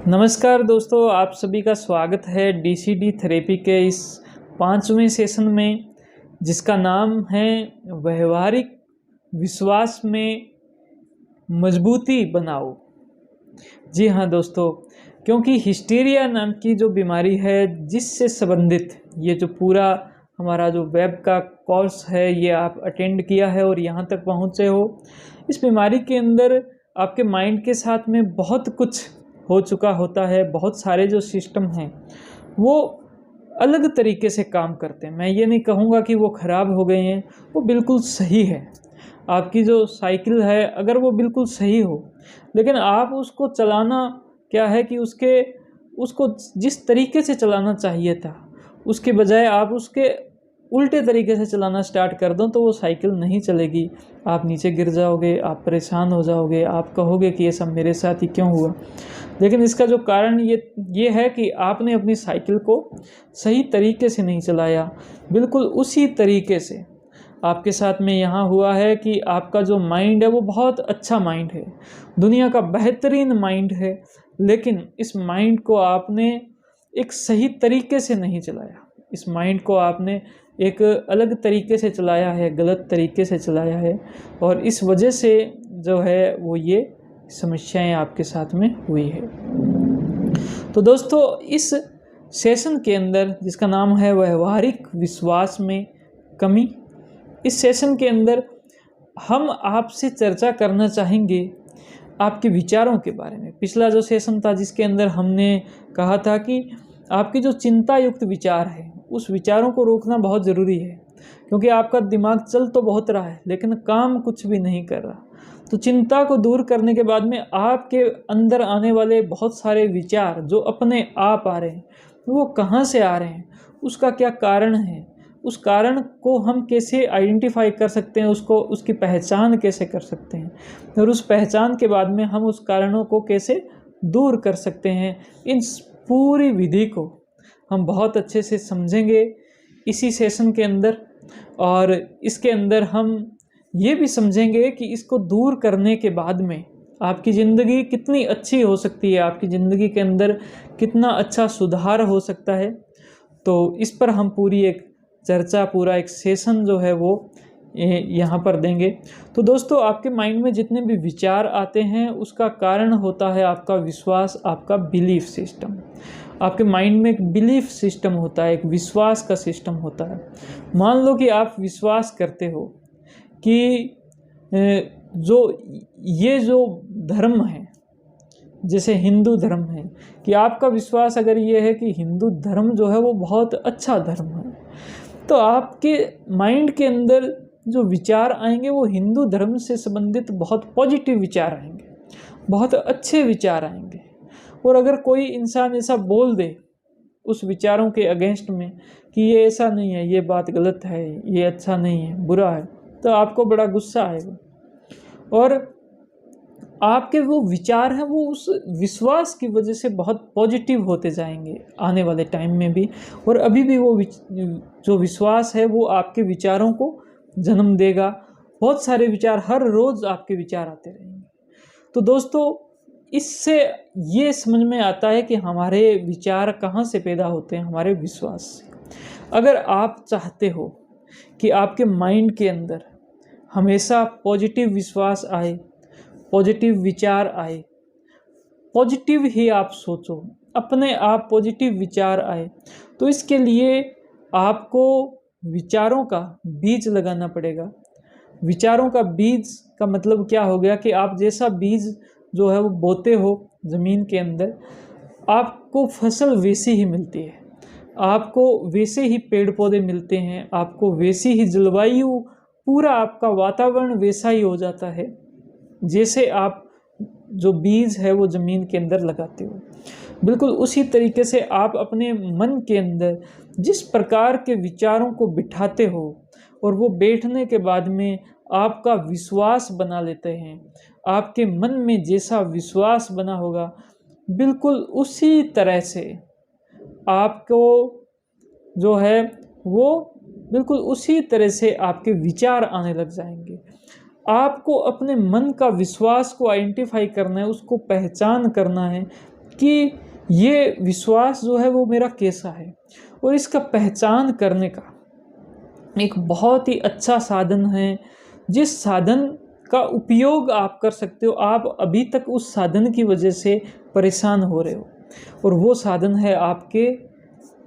नमस्कार दोस्तों, आप सभी का स्वागत है डीसीडी थेरेपी के इस 5वें सेशन में, जिसका नाम है व्यवहारिक विश्वास में मजबूती बनाओ। जी हाँ दोस्तों, क्योंकि हिस्टीरिया नाम की जो बीमारी है, जिससे संबंधित ये जो पूरा हमारा जो वेब का कोर्स है, ये आप अटेंड किया है और यहाँ तक पहुँचे हो। इस बीमारी के अंदर आपके माइंड के साथ में बहुत कुछ हो चुका होता है। बहुत सारे जो सिस्टम हैं वो अलग तरीके से काम करते हैं। मैं ये नहीं कहूँगा कि वो ख़राब हो गए हैं, वो बिल्कुल सही है। आपकी जो साइकिल है अगर वो बिल्कुल सही हो, लेकिन आप उसको चलाना क्या है कि उसको जिस तरीके से चलाना चाहिए था, उसके बजाय आप उसके उल्टे तरीके से चलाना स्टार्ट कर दो तो वो साइकिल नहीं चलेगी। आप नीचे गिर जाओगे, आप परेशान हो जाओगे, आप कहोगे कि ये सब मेरे साथ ही क्यों हुआ। लेकिन इसका जो कारण ये है कि आपने अपनी साइकिल को सही तरीके से नहीं चलाया। बिल्कुल उसी तरीके से आपके साथ में यहाँ हुआ है कि आपका जो माइंड है वो बहुत अच्छा माइंड है, दुनिया का बेहतरीन माइंड है, लेकिन इस माइंड को आपने एक सही तरीके से नहीं चलाया। इस माइंड को आपने एक अलग तरीके से चलाया है, गलत तरीके से चलाया है, और इस वजह से जो है वो ये समस्याएं आपके साथ में हुई है। तो दोस्तों, इस सेशन के अंदर, जिसका नाम है व्यवहारिक विश्वास में कमी, इस सेशन के अंदर हम आपसे चर्चा करना चाहेंगे आपके विचारों के बारे में। पिछला जो सेशन था जिसके अंदर हमने कहा था कि आपकी जो चिंता युक्त विचार है, उस विचारों को रोकना बहुत ज़रूरी है, क्योंकि आपका दिमाग चल तो बहुत रहा है लेकिन काम कुछ भी नहीं कर रहा। तो चिंता को दूर करने के बाद में आपके अंदर आने वाले बहुत सारे विचार जो अपने आप आ रहे हैं, वो कहाँ से आ रहे हैं, उसका क्या कारण है, उस कारण को हम कैसे आइडेंटिफाई कर सकते हैं, उसकी पहचान कैसे कर सकते हैं, और उस पहचान के बाद में हम उस कारणों को कैसे दूर कर सकते हैं। इन पूरी विधि को हम बहुत अच्छे से समझेंगे इसी सेशन के अंदर, और इसके अंदर हम ये भी समझेंगे कि इसको दूर करने के बाद में आपकी ज़िंदगी कितनी अच्छी हो सकती है, आपकी ज़िंदगी के अंदर कितना अच्छा सुधार हो सकता है। तो इस पर हम पूरी एक चर्चा, पूरा एक सेशन जो है वो यहाँ पर देंगे। तो दोस्तों, आपके माइंड में जितने भी विचार आते हैं उसका कारण होता है आपका विश्वास, आपका बिलीफ सिस्टम। आपके माइंड में एक बिलीफ सिस्टम होता है, एक विश्वास का सिस्टम होता है। मान लो कि आप विश्वास करते हो कि ये जो धर्म है, जैसे हिंदू धर्म है, कि आपका विश्वास अगर ये है कि हिंदू धर्म जो है वो बहुत अच्छा धर्म है, तो आपके माइंड के अंदर जो विचार आएंगे वो हिंदू धर्म से संबंधित बहुत पॉजिटिव विचार आएंगे, बहुत अच्छे विचार आएंगे। और अगर कोई इंसान ऐसा बोल दे उस विचारों के अगेंस्ट में कि ये ऐसा नहीं है, ये बात गलत है, ये अच्छा नहीं है, बुरा है, तो आपको बड़ा गुस्सा आएगा, और आपके वो विचार हैं वो उस विश्वास की वजह से बहुत पॉजिटिव होते जाएंगे आने वाले टाइम में भी, और अभी भी वो जो विश्वास है वो आपके विचारों को जन्म देगा। बहुत सारे विचार, हर रोज़ आपके विचार आते रहेंगे। तो दोस्तों, इससे ये समझ में आता है कि हमारे विचार कहाँ से पैदा होते हैं, हमारे विश्वास से। अगर आप चाहते हो कि आपके माइंड के अंदर हमेशा पॉजिटिव विश्वास आए, पॉजिटिव विचार आए, पॉजिटिव ही आप सोचो, अपने आप पॉजिटिव विचार आए, तो इसके लिए आपको विचारों का बीज लगाना पड़ेगा। विचारों का बीज का मतलब क्या हो गया कि आप जैसा बीज जो है वो बोते हो ज़मीन के अंदर, आपको फसल वैसी ही मिलती है, आपको वैसे ही पेड़ पौधे मिलते हैं, आपको वैसी ही जलवायु, पूरा आपका वातावरण वैसा ही हो जाता है जैसे आप जो बीज है वो ज़मीन के अंदर लगाते हो। बिल्कुल उसी तरीके से आप अपने मन के अंदर जिस प्रकार के विचारों को बिठाते हो, और वो बैठने के बाद में आपका विश्वास बना लेते हैं, आपके मन में जैसा विश्वास बना होगा, बिल्कुल उसी तरह से आपको जो है वो बिल्कुल उसी तरह से आपके विचार आने लग जाएंगे। आपको अपने मन का विश्वास को आइडेंटिफाई करना है, उसको पहचान करना है कि ये विश्वास जो है वो मेरा कैसा है। और इसका पहचान करने का एक बहुत ही अच्छा साधन है, जिस साधन का उपयोग आप कर सकते हो। आप अभी तक उस साधन की वजह से परेशान हो रहे हो, और वो साधन है आपके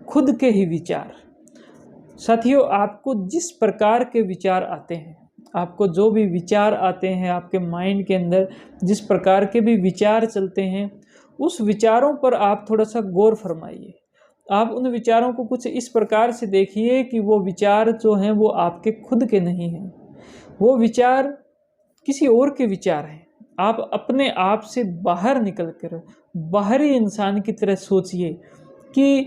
खुद के ही विचार। साथियों, आपको जिस प्रकार के विचार आते हैं, आपको जो भी विचार आते हैं आपके माइंड के अंदर, जिस प्रकार के भी विचार चलते हैं, उस विचारों पर आप थोड़ा सा गौर फरमाइए। आप उन विचारों को कुछ इस प्रकार से देखिए कि वो विचार जो हैं वो आपके खुद के नहीं हैं, वो विचार किसी और के विचार हैं। आप अपने आप से बाहर निकल कर बाहरी इंसान की तरह सोचिए कि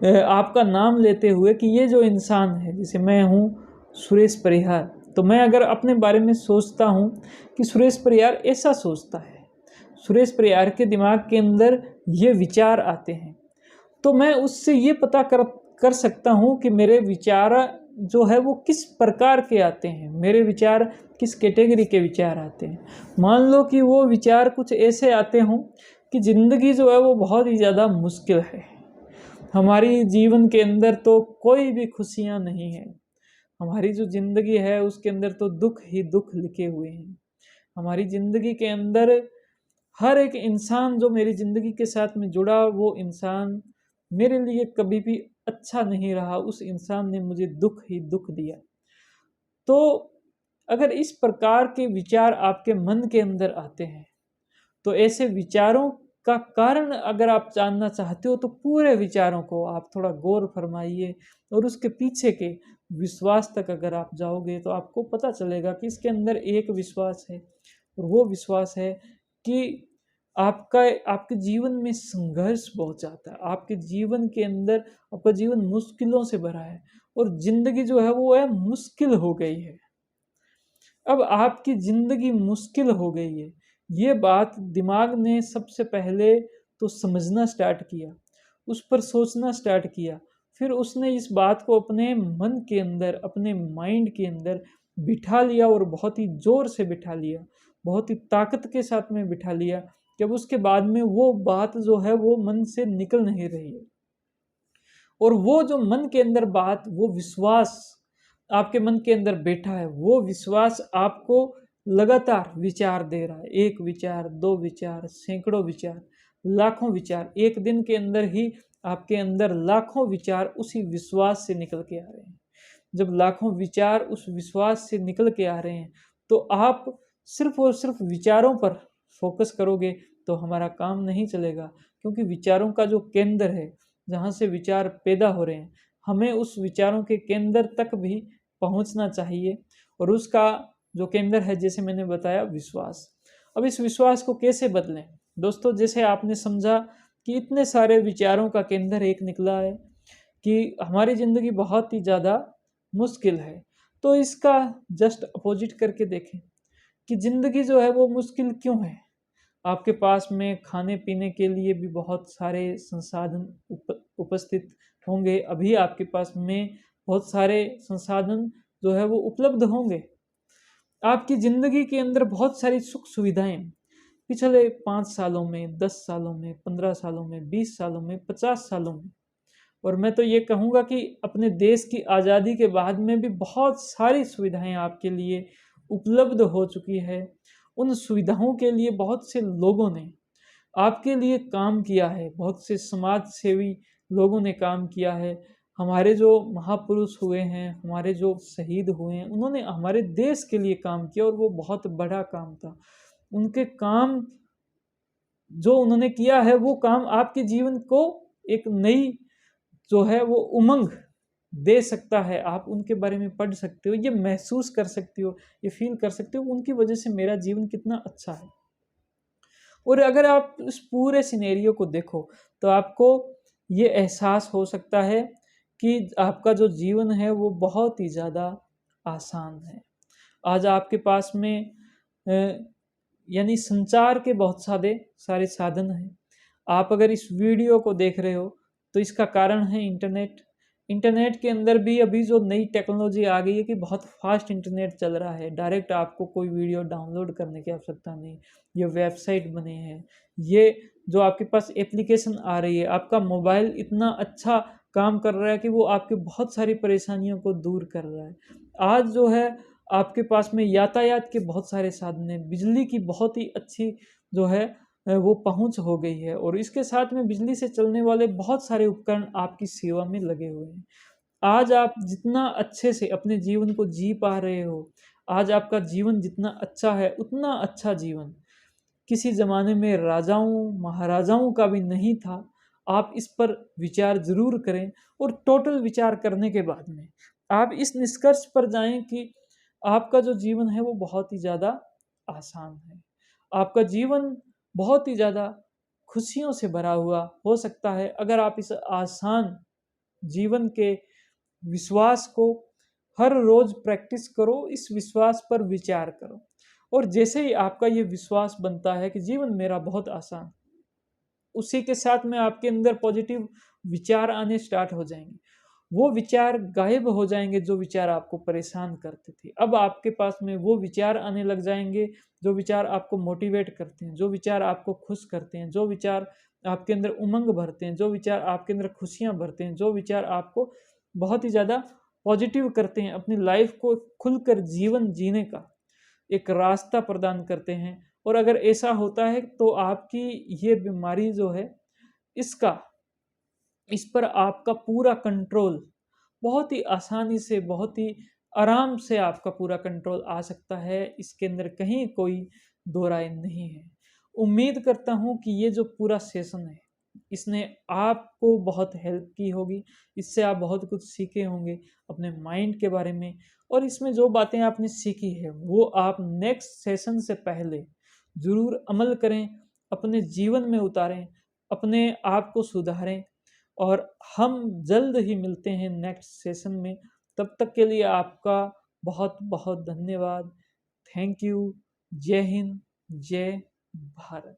आपका नाम लेते हुए कि ये जो इंसान है, जैसे मैं हूँ सुरेश परिहार, तो मैं अगर अपने बारे में सोचता हूँ कि सुरेश परिहार ऐसा सोचता है, सुरेश परिहार के दिमाग के अंदर ये विचार आते हैं, तो मैं उससे ये पता कर सकता हूँ कि मेरे विचार जो है वो किस प्रकार के आते हैं, मेरे विचार किस कैटेगरी के विचार आते हैं। मान लो कि वो विचार कुछ ऐसे आते हों कि ज़िंदगी जो है वो बहुत ही ज़्यादा मुश्किल है, हमारी जीवन के अंदर तो कोई भी खुशियाँ नहीं है, हमारी जो ज़िंदगी है उसके अंदर तो दुख ही दुख लिखे हुए हैं। हमारी ज़िंदगी के अंदर हर एक इंसान जो मेरी ज़िंदगी के साथ में जुड़ा, वो इंसान मेरे लिए कभी भी अच्छा नहीं रहा, उस इंसान ने मुझे दुख ही दुख दिया। तो अगर इस प्रकार के विचार आपके मन के अंदर आते हैं, तो ऐसे विचारों का कारण अगर आप जानना चाहते हो, तो पूरे विचारों को आप थोड़ा गौर फरमाइए, और उसके पीछे के विश्वास तक अगर आप जाओगे तो आपको पता चलेगा कि इसके अंदर एक विश्वास है, और वो विश्वास है कि आपके जीवन में संघर्ष बहुत जाता है, आपके जीवन के अंदर आपका जीवन मुश्किलों से भरा है, और ज़िंदगी जो है वो है मुश्किल हो गई है। अब आपकी ज़िंदगी मुश्किल हो गई है, ये बात दिमाग ने सबसे पहले तो समझना स्टार्ट किया, उस पर सोचना स्टार्ट किया, फिर उसने इस बात को अपने मन के अंदर, अपने माइंड के अंदर बिठा लिया, और बहुत ही ज़ोर से बिठा लिया, बहुत ही ताकत के साथ में बिठा लिया, जब उसके बाद में वो बात जो है वो मन से निकल नहीं रही है। और वो जो मन के अंदर बात, वो विश्वास आपके मन के अंदर बैठा है, वो विश्वास आपको लगातार विचार दे रहा है। एक विचार, दो विचार, सैकड़ों विचार, लाखों विचार, एक दिन के अंदर ही आपके अंदर लाखों विचार उसी विश्वास से निकल के आ रहे हैं। जब लाखों विचार उस विश्वास से निकल के आ रहे हैं, तो आप सिर्फ और सिर्फ विचारों पर फोकस करोगे तो हमारा काम नहीं चलेगा, क्योंकि विचारों का जो केंद्र है, जहाँ से विचार पैदा हो रहे हैं, हमें उस विचारों के केंद्र तक भी पहुँचना चाहिए, और उसका जो केंद्र है, जैसे मैंने बताया, विश्वास। अब इस विश्वास को कैसे बदलें दोस्तों? जैसे आपने समझा कि इतने सारे विचारों का केंद्र एक निकला है कि हमारी ज़िंदगी बहुत ही ज़्यादा मुश्किल है, तो इसका जस्ट अपोजिट करके देखें कि ज़िंदगी जो है वो मुश्किल क्यों है। आपके पास में खाने पीने के लिए भी बहुत सारे संसाधन उपस्थित होंगे, अभी आपके पास में बहुत सारे संसाधन जो है वो उपलब्ध होंगे। आपकी ज़िंदगी के अंदर बहुत सारी सुख सुविधाएं पिछले 5 सालों में, 10 सालों में, 15 सालों में, 20 सालों में, 50 सालों में, और मैं तो ये कहूँगा कि अपने देश की आज़ादी के बाद में भी बहुत सारी सुविधाएं आपके लिए उपलब्ध हो चुकी है। उन सुविधाओं के लिए बहुत से लोगों ने आपके लिए काम किया है, बहुत से समाज सेवी लोगों ने काम किया है। हमारे जो महापुरुष हुए हैं, हमारे जो शहीद हुए हैं, उन्होंने हमारे देश के लिए काम किया, और वो बहुत बड़ा काम था। उनके काम जो उन्होंने किया है, वो काम आपके जीवन को एक नई जो है वो उमंग दे सकता है। आप उनके बारे में पढ़ सकते हो, ये महसूस कर सकते हो, ये फील कर सकते हो, उनकी वजह से मेरा जीवन कितना अच्छा है। और अगर आप इस पूरे सिनेरियो को देखो, तो आपको ये एहसास हो सकता है कि आपका जो जीवन है वो बहुत ही ज़्यादा आसान है। आज आपके पास में यानी संचार के बहुत सारे साधन हैं। आप अगर इस वीडियो को देख रहे हो, तो इसका कारण है इंटरनेट। इंटरनेट के अंदर भी अभी जो नई टेक्नोलॉजी आ गई है कि बहुत फास्ट इंटरनेट चल रहा है, डायरेक्ट आपको कोई वीडियो डाउनलोड करने की आवश्यकता नहीं, ये वेबसाइट बने हैं, ये जो आपके पास एप्लीकेशन आ रही है, आपका मोबाइल इतना अच्छा काम कर रहा है कि वो आपके बहुत सारी परेशानियों को दूर कर रहा है। आज जो है आपके पास में यातायात के बहुत सारे साधन हैं, बिजली की बहुत ही अच्छी जो है वो पहुंच हो गई है, और इसके साथ में बिजली से चलने वाले बहुत सारे उपकरण आपकी सेवा में लगे हुए हैं। आज आप जितना अच्छे से अपने जीवन को जी पा रहे हो, आज आपका जीवन जितना अच्छा है, उतना अच्छा जीवन किसी जमाने में राजाओं महाराजाओं का भी नहीं था। आप इस पर विचार जरूर करें, और टोटल विचार करने के बाद में आप इस निष्कर्ष पर जाएं कि आपका जो जीवन है वो बहुत ही ज़्यादा आसान है, आपका जीवन बहुत ही ज़्यादा खुशियों से भरा हुआ हो सकता है अगर आप इस आसान जीवन के विश्वास को हर रोज प्रैक्टिस करो, इस विश्वास पर विचार करो। और जैसे ही आपका ये विश्वास बनता है कि जीवन मेरा बहुत आसान, उसी के साथ में आपके अंदर पॉजिटिव विचार आने स्टार्ट हो जाएंगे। वो विचार गायब हो जाएंगे जो विचार आपको परेशान करते थे। अब आपके पास में वो विचार आने लग जाएंगे जो विचार आपको मोटिवेट करते हैं, जो विचार आपको खुश करते हैं, जो विचार आपके अंदर उमंग भरते हैं, जो विचार आपके अंदर खुशियां भरते हैं, जो विचार आपको बहुत ही ज़्यादा पॉजिटिव करते हैं, अपनी लाइफ को खुलकर जीवन जीने का एक रास्ता प्रदान करते हैं। और अगर ऐसा होता है तो आपकी ये बीमारी जो है, इसका इस पर आपका पूरा कंट्रोल बहुत ही आसानी से, बहुत ही आराम से आपका पूरा कंट्रोल आ सकता है। इसके अंदर कहीं कोई दो राय नहीं है। उम्मीद करता हूँ कि ये जो पूरा सेशन है, इसने आपको बहुत हेल्प की होगी, इससे आप बहुत कुछ सीखे होंगे अपने माइंड के बारे में। और इसमें जो बातें आपने सीखी है वो आप नेक्स्ट सेशन से पहले ज़रूर अमल करें, अपने जीवन में उतारें, अपने आप को सुधारें। और हम जल्द ही मिलते हैं नेक्स्ट सेशन में। तब तक के लिए आपका बहुत बहुत धन्यवाद। Thank you. जय हिंद, जय भारत।